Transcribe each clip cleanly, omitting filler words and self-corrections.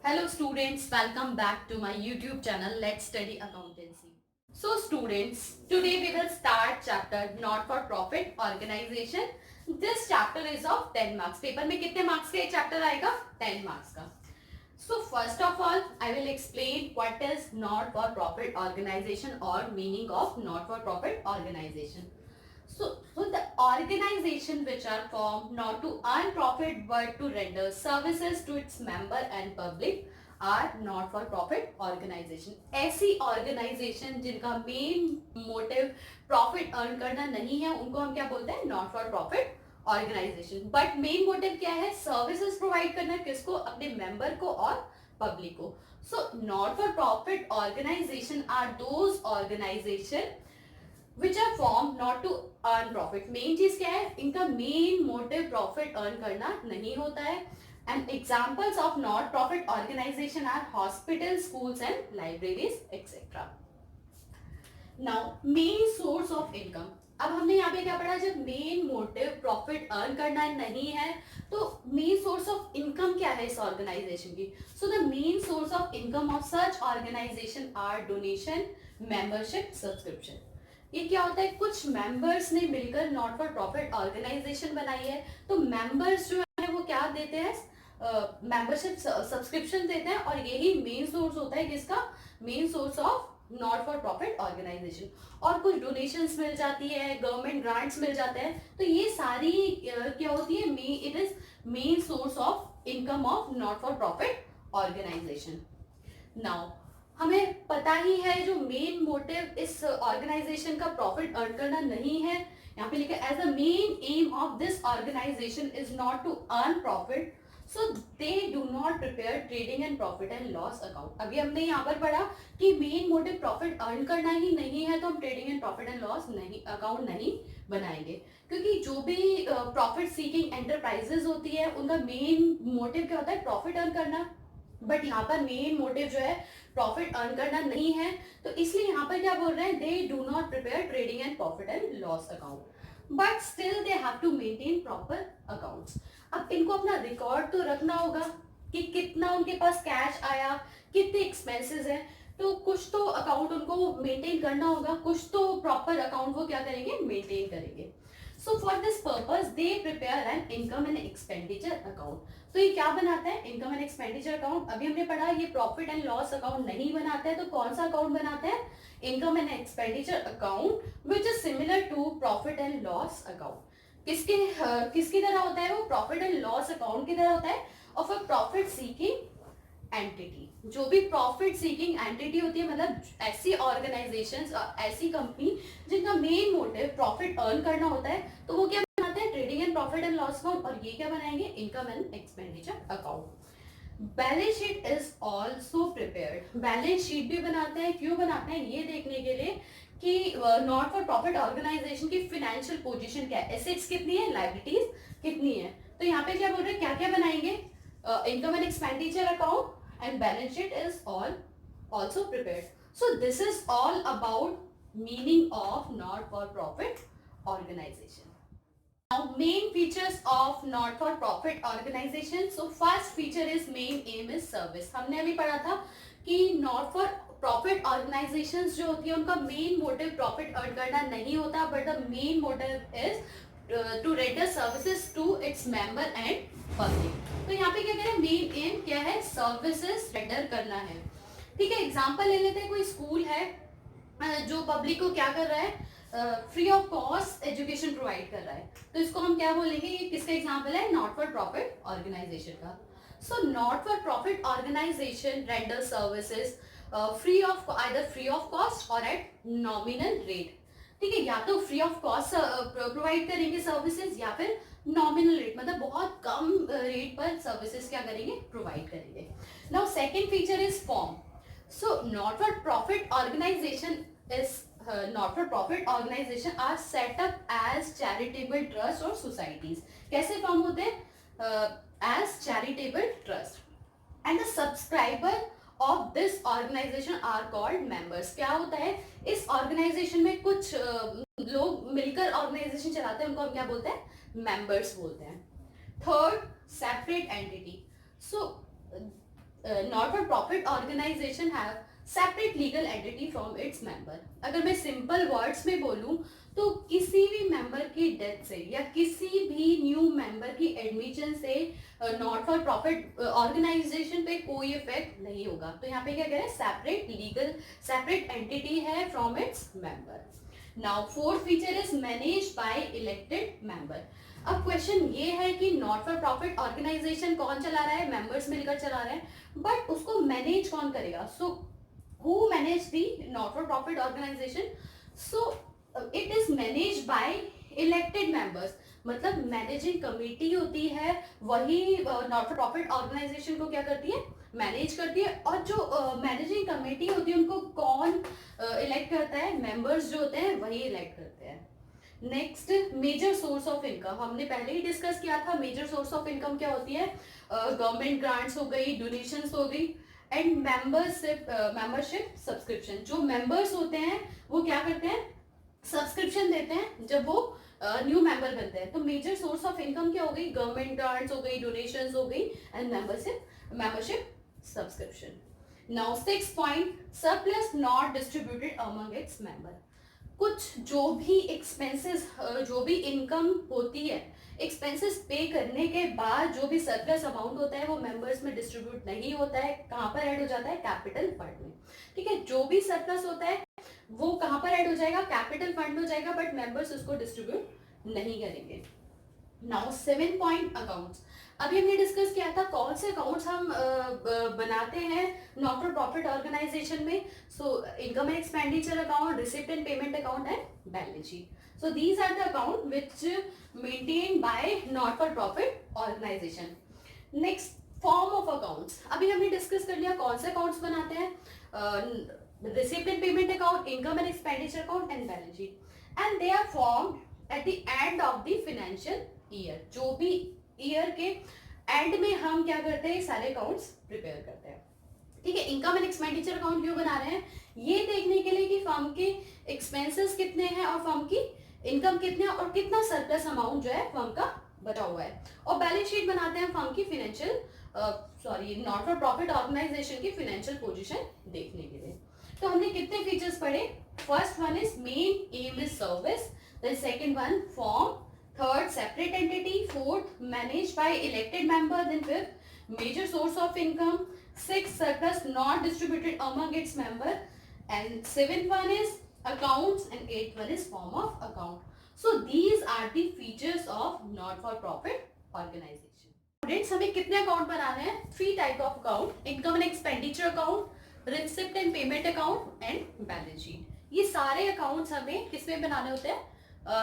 Hello students, welcome back to my YouTube channel Let's Study Accountancy. So students, today we will start chapter Not for Profit Organization. This chapter is of 10 marks. Paper में कितने marks का ये chapter आएगा? 10 marks का. So first of all, I will explain what is Not for Profit Organization or meaning of Not for Profit Organization. So the organization which are formed not to earn profit but to render services to its member and public are not for profit organization. ऐसी organization जिनका main motive profit earn करना नहीं है उनको हम क्या बोलते हैं? Not for profit organization. But main motive क्या है? Services provide करना किसको? अपने member को और public को. So not for profit organization are those organization which are formed not to earn profit. Main चीज क्या है? इनका मेन मोटिव प्रॉफिट अर्न करना नहीं होता है. And examples of not profit organisation are hospital, schools and libraries etcetera. Now main source of income. अब हमने यहाँ पे क्या पढ़ा? जब मेन मोटिव प्रॉफिट अर्न करना नहीं है तो मेन सोर्स ऑफ इनकम क्या है इस ऑर्गेनाइजेशन की? So the main source of income of such organisation are donation, membership, subscription. ये क्या होता है? कुछ मेंबर्स ने मिलकर नॉट फॉर प्रॉफिट ऑर्गेनाइजेशन बनाई है तो मेंबर्स जो है वो क्या देते हैं? मेंबरशिप, सब्सक्रिप्शन देते हैं और यही मेन सोर्स होता है किसका? Main source of not for profit organisation. और कुछ डोनेशंस मिल जाती है, गवर्नमेंट ग्रांट्स मिल जाते हैं, तो ये सारी क्या होती है? It is main source of income of not for profit organisation. Now हमें पता ही है जो मेन मोटिव इस ऑर्गेनाइजेशन का प्रॉफिट अर्न करना नहीं है. यहाँ पे लिखा है as a main aim of this organisation is not to earn profit, so they do not prepare trading and profit and loss account. अभी हमने यहाँ पर पढ़ा कि मेन मोटिव प्रॉफिट अर्न करना ही नहीं है तो हम trading and profit and loss नहीं अकाउंट नहीं बनाएंगे, क्योंकि जो भी प्रॉफिट सीकिंग एंटरप्राइजेस होती है उनका मेन मोटिव क्या होता है? प्रॉफिट अर्न करना. बट यहाँ पर मेन मोटिव जो है प्रॉफिट अर्न करना नहीं है, तो इसलिए यहाँ पर क्या बोल रहे हैं? They do not prepare trading and profit and loss account, but still they have to maintain proper accounts. अब इनको अपना रिकॉर्ड तो रखना होगा कि कितना उनके पास कैश आया, कितने एक्सपेंसेस हैं, तो कुछ तो अकाउंट उनको मेंटेन करना होगा, कुछ तो प्रॉपर अकाउंट वो क्या करेंगे? मेंटेन करेंगे. So for this purpose they prepare an income and expenditure account. तो ये क्या बनाता है? Income and expenditure account. अभी हमने पढ़ा ये प्रॉफिट एंड लॉस अकाउंट नहीं बनाता है, तो कौन सा अकाउंट बनाता है? Income and expenditure account which is similar to profit and loss account. किसकी तरह होता है वो? प्रॉफिट एंड लॉस अकाउंट की तरह होता है of a profit seeking entity. जो भी प्रॉफिट सीकिंग एंटिटी होती है, मतलब ऐसी ऑर्गेनाइजेशंस, ऐसी कंपनी जिनका मेन मोटिव प्रॉफिट अर्न करना होता है, तो वो क्या बनाते हैं? Trading and profit and loss account. और ये क्या बनाएंगे? Income and expenditure account. Balance sheet is also prepared. Balance sheet भी बनाते हैं. क्यों बनाते हैं? ये देखने के लिए कि नॉट फॉर प्रॉफिट ऑर्गेनाइजेशन की फाइनेंशियल पोजीशन क्या है, एसेट्स कितनी है, लायबिलिटीज कितनी है. तो यहाँ पे क्या बोल रहे हैं? क्या क्या बनाएंगे? Income and expenditure account and balance sheet is all also prepared. So this is all about meaning of not for profit organization. Now main features of not for profit organization. So first feature is main aim is service. हमने अभी पढ़ा था कि not for profit organizations जो होती है उनका main motive profit earn करना नहीं होता, but the main motive is to render services to its member and public. तो यहाँ पे क्या कह रहे हैं? मेन एम क्या है? सर्विसेज रेंडर करना है. ठीक है, एग्जांपल ले लेते हैं. कोई स्कूल है जो पब्लिक को क्या कर रहा है? Free of cost education provide कर रहा है, तो इसको हम क्या बोलेंगे? ये किसका एग्जांपल है? नॉट फॉर प्रॉफिट ऑर्गेनाइजेशन का. So not for profit organisation render services free of either free of cost और एट नॉमिनल रेट. ठीक है, या तो फ्री ऑफ कॉस्ट प्रोवाइड करेंगे सर्विसेज या फिर नॉमिनल रेट, मतलब बहुत कम रेट पर सर्विसेज क्या करेंगे? प्रोवाइड करेंगे. Now second feature is form. So not for profit organisation is not for profit organisation are set up as charitable trust और सोसाइटीज. कैसे फॉर्म होते हैं? As charitable trust. And the subscriber of this organisation are called members. क्या होता है? इस organisation में कुछ लोग मिलकर ऑर्गेनाइजेशन चलाते हैं, उनको हम क्या बोलते हैं? मेंबर्स बोलते हैं. Third, separate entity. So not for profit organisation have separate legal entity from its member. अगर मैं सिंपल वर्ड्स में बोलूं तो किसी भी मेंबर की डेथ से या किसी भी न्यू मेंबर की एडमिशन से नॉट फॉर प्रॉफिट ऑर्गेनाइजेशन पे कोई इफेक्ट नहीं होगा। तो यहाँ पे क्या कह रहे हैं, सेपरेट लीगल सेपरेट एंटिटी है from its member. Now fourth feature is manage by elected member. अब क्वेश्चन ये है कि नॉट फॉर प्रॉफिट ऑर्गेनाइजेशन कौन चला रहा है, मेंबर्स मिलकर चला रहे हैं, बट उसको मैनेज कौन करेगा? So who manage the not for profit organisation? So it is manage by elected members. मतलब मैनेजिंग कमेटी होती है वही नॉट फॉर प्रॉफिट ऑर्गेनाइजेशन को क्या करती है, मैनेज करती है। और जो मैनेजिंग कमेटी होती है उनको कौन इलेक्ट करता है? मेंबर्स जो होते हैं वही इलेक्ट करते हैं। Next, major source of income. हमने पहले ही डिस्कस किया था मेजर सोर्स ऑफ इनकम क्या होती है। गवर्नमेंट ग्रांट्स हो गई, डोनेशंस हो गई, एंड मेंबरशिप सब्सक्रिप्शन। जो मेंबर्स होते हैं वो क्या करते हैं, सब्सक्रिप्शन देते हैं जब वो न्यू मेंबर बनते हैं। तो मेजर सोर्स ऑफ इनकम क्या हो गई, गवर्नमेंट ग्रांट्स हो गई, डोनेशंस हो गई, and membership subscription. Now 6 point, surplus not distributed among its member. कुछ जो भी एक्सपेंसेस, जो भी इनकम होती है, एक्सपेंसेस पे करने के बाद जो भी सरप्लस अमाउंट होता है वो मेंबर्स में डिस्ट्रीब्यूट नहीं होता है। कहाँ पर ऐड हो जाता है, कैपिटल फंड में। ठीक है, जो भी सरप्लस होता है वो कहाँ पर ऐड हो जाएगा, कैपिटल फंड हो जाएगा, बट मेंबर्स उसको डिस्ट्रीब्यूट नहीं करेंगे। Now 7 point, accounts. अभी हमने डिस्कस किया था कौन से अकाउंट्स हम बनाते हैं नॉट फॉर प्रॉफिट ऑर्गेनाइजेशन में। So income and expenditure account, receipt and payment account and balance sheet. So these are the account which maintain by not for profit organisation. Next, form of accounts. अभी हमने discuss कर लिया कौन से accounts बनाते हैं, receipt and payment account, income and expenditure account and balance sheet, and they are formed at the end of the financial year. जो भी ईयर के एंड में हम क्या करते हैं, सारे अकाउंट्स प्रिपेयर करते हैं। ठीक है, इनकम एंड एक्सपेंडिचर अकाउंट क्यों बना रहे हैं, ये देखने के लिए कि फर्म के एक्सपेंसेस कितने हैं और फर्म की इनकम कितने हैं और कितना सरप्लस अमाउंट जो है फर्म का बचा हुआ है। और बैलेंस शीट बनाते हैं फर्म की financial not for profit organisation की फाइनेंशियल पोजीशन देखने के लिए। तो हमने कितने फीचर्स पढ़े, first one is main aim is service, then second one form, third separate entity, fourth managed by elected member, then fifth major source of income, sixth surplus not distributed among its member, and seventh one is accounts, and eighth one is form of account. So these are the features of not for profit organization. Students, हमें कितने account बनाने हैं, 3 type of account, income and expenditure account, receipt and payment account and balance sheet. ये सारे accounts हमें किसमें बनाने होते हैं,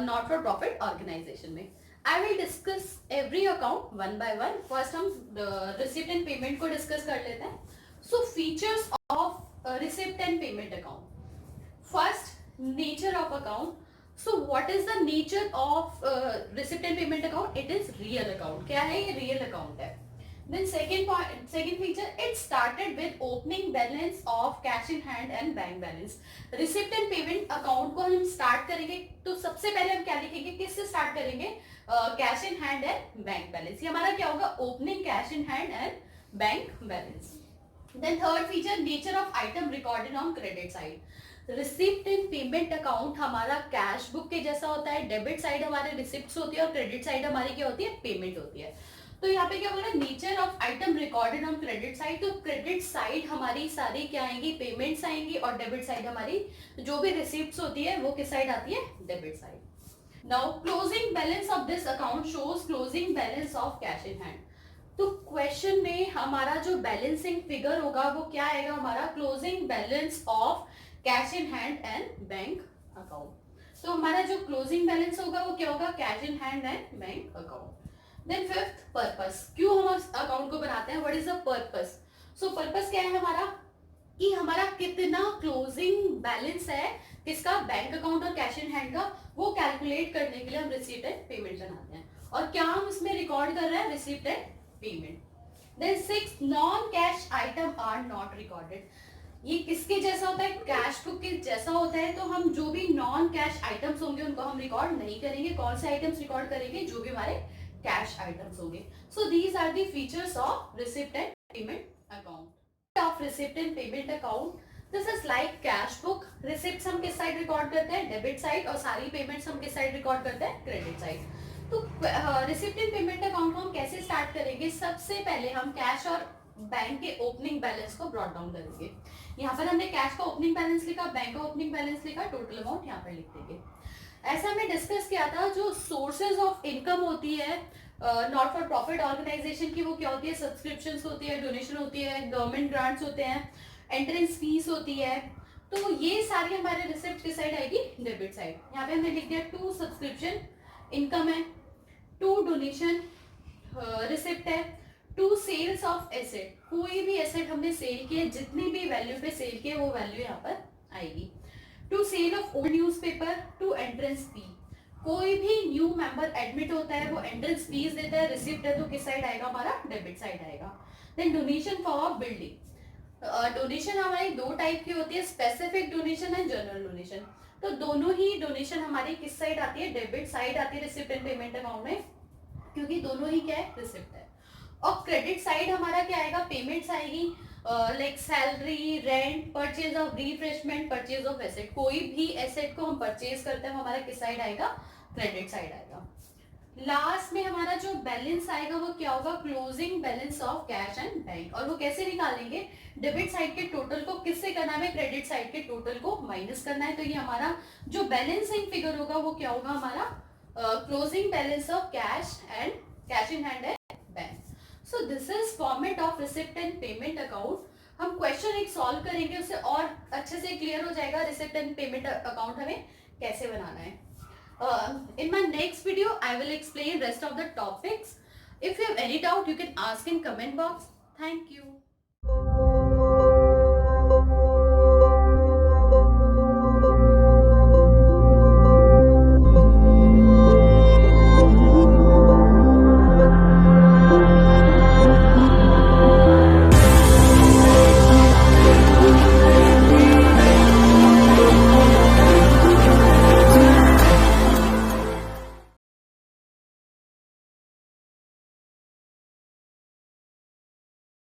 नॉट फॉर प्रॉफिट ऑर्गेनाइजेशन में। I will discuss every account one by one. First हम रिसिप्ट एंड पेमेंट को डिस्कस कर लेते हैं। So features of receipt and payment account. First, nature of account. So what is the nature of receipt and payment account, it is real account. क्या है, ये real account है। Then second feature, it started with opening balance of cash in hand and bank balance. Receipt and payment account को हम start करेंगे तो सबसे पहले हम क्या लिखेंगे, किससे start करेंगे, cash in hand and bank balance. ये हमारा क्या होगा, opening cash in hand and bank balance. Then third feature, nature of item recorded on credit side. Receipt and payment account हमारा कैश बुक के जैसा होता है, डेबिट साइड हमारे रिसिप्ट्स होती है और क्रेडिट साइड हमारी क्या होती है, पेमेंट होती है। तो यहाँ पे क्या बोला, nature of item recorded on credit side. तो क्रेडिट साइड हमारी सारी क्या आएंगी, पेमेंट्स आएंगी, और डेबिट साइड हमारी जो भी रिसिप्ट्स होती है वो किस साइड आती है, debit side. Now closing balance of this account shows closing balance of cash in hand. तो क्वेश्चन में हमारा जो बैलेंसिंग फिगर होगा वो क्या आएगा, हमारा closing balance of cash in hand and bank account. तो हमारा जो क्लोजिंग बैलेंस होगा वो क्या होगा, cash in hand and bank account. Then fifth, purpose. क्यों हम उस अकाउंट को बनाते हैं, what is the purpose. So purpose क्या है हमारा, कि हमारा कितना क्लोजिंग बैलेंस है किसका, बैंक अकाउंट और कैश इन हैंड का, वो कैलकुलेट करने के लिए हम रिसीप्ट एंड पेमेंट बनाते हैं। और क्या हम इसमें रिकॉर्ड कर रहे हैं, receipt and payment. Then six, non cash item are not recorded. ये किसके जैसा होता है, कैश बुक के जैसा होता है। तो हम जो भी नॉन कैश आइटम्स होंगे उनको हम रिकॉर्ड नहीं करेंगे। कौन से आइटम्स रिकॉर्ड करेंगे, जो भी हमारे कैश आइटम्स होंगे। So these are the features of receipt and payment account of receipt and payment account. This is like cash book. Receipts हम किस साइड रिकॉर्ड करते हैं, डेबिट साइड, और सारी पेमेंट्स हम किस साइड रिकॉर्ड करते हैं, क्रेडिट साइड. तो रिसिप्ट एंड पेमेंट अकाउंट को हम कैसे स्टार्ट करेंगे. सबसे पहले हम कैश और बैंक के ओपनिंग बैलेंस को ब्रॉट डाउन करेंगे. यहाँ पर हमने कैश का ओपनिंग बैलेंस लिखा, बैंक का ओपनिंग बैलेंस लिखा, टोटल अमाउंट यहाँ पर लिख देंगे. ऐसा हमने डिस्कस किया था. जो सोर्सेज ऑफ इनकम होती है नॉट फॉर प्रॉफिट ऑर्गेनाइजेशन की, वो क्या होती है, सब्सक्रिप्शंस होती है, डोनेशन होती है, गवर्नमेंट ग्रांट्स होते हैं, एंट्रेंस फीस होती है. तो ये सारी हमारे रिसिप्ट किस साइड आएगी, डेबिट साइड. यहाँ पे हमने लिख दिया 2 सब्सक्रिप्शन इनकम है, 2 डोनेशन रिसिप्ट है, 2 सेल्स ऑफ एसेट. कोई भी एसेट हमने सेल किए, जितनी भी वैल्यू पे सेल किए वो वैल्यू यहाँ पर आएगी. 2 sale of old newspaper, 2 entrance fee. कोई भी न्यू मेंबर एडमिट होता है, वो एंट्रेंस फीस देता है, रिसिप्ट है, तो किस साइड आएगा, हमारा डेबिट साइड आएगा. Then donation for building. Donation हमारी 2 टाइप की होती है, specific donation and general donation. तो दोनों ही डोनेशन हमारी किस साइड आती है, डेबिट साइड आती है रिसिप्ट एंड पेमेंट अकाउंट में, क्योंकि दोनों ही क्या है, रिसिप्ट है. और क्रेडिट साइड हमारा क्या आएगा, पेमेंट्स आएगी, like salary, rent, purchase of refreshment, purchase of asset. कोई भी एसेट को हम परचेज करते हैं, वो हमारा किस साइड आएगा, क्रेडिट साइड आएगा. लास्ट में हमारा जो बैलेंस आएगा वो क्या होगा, closing balance of cash and bank. और वो कैसे निकालेंगे, डेबिट साइड के टोटल को किससे करना है, क्रेडिट साइड के टोटल को माइनस करना है. तो ये हमारा जो बैलेंसिंग फिगर होगा वो क्या होगा, हमारा closing balance of cash in hand and bank. So this is format of receipt and payment account. हम क्वेश्चन एक सॉल्व करेंगे, उससे और अच्छे से क्लियर हो जाएगा रिसिप्ट एंड पेमेंट अकाउंट हमें कैसे बनाना है. In my next video, I will explain rest of the topics. If you have any doubt, you can ask in comment box. Thank you.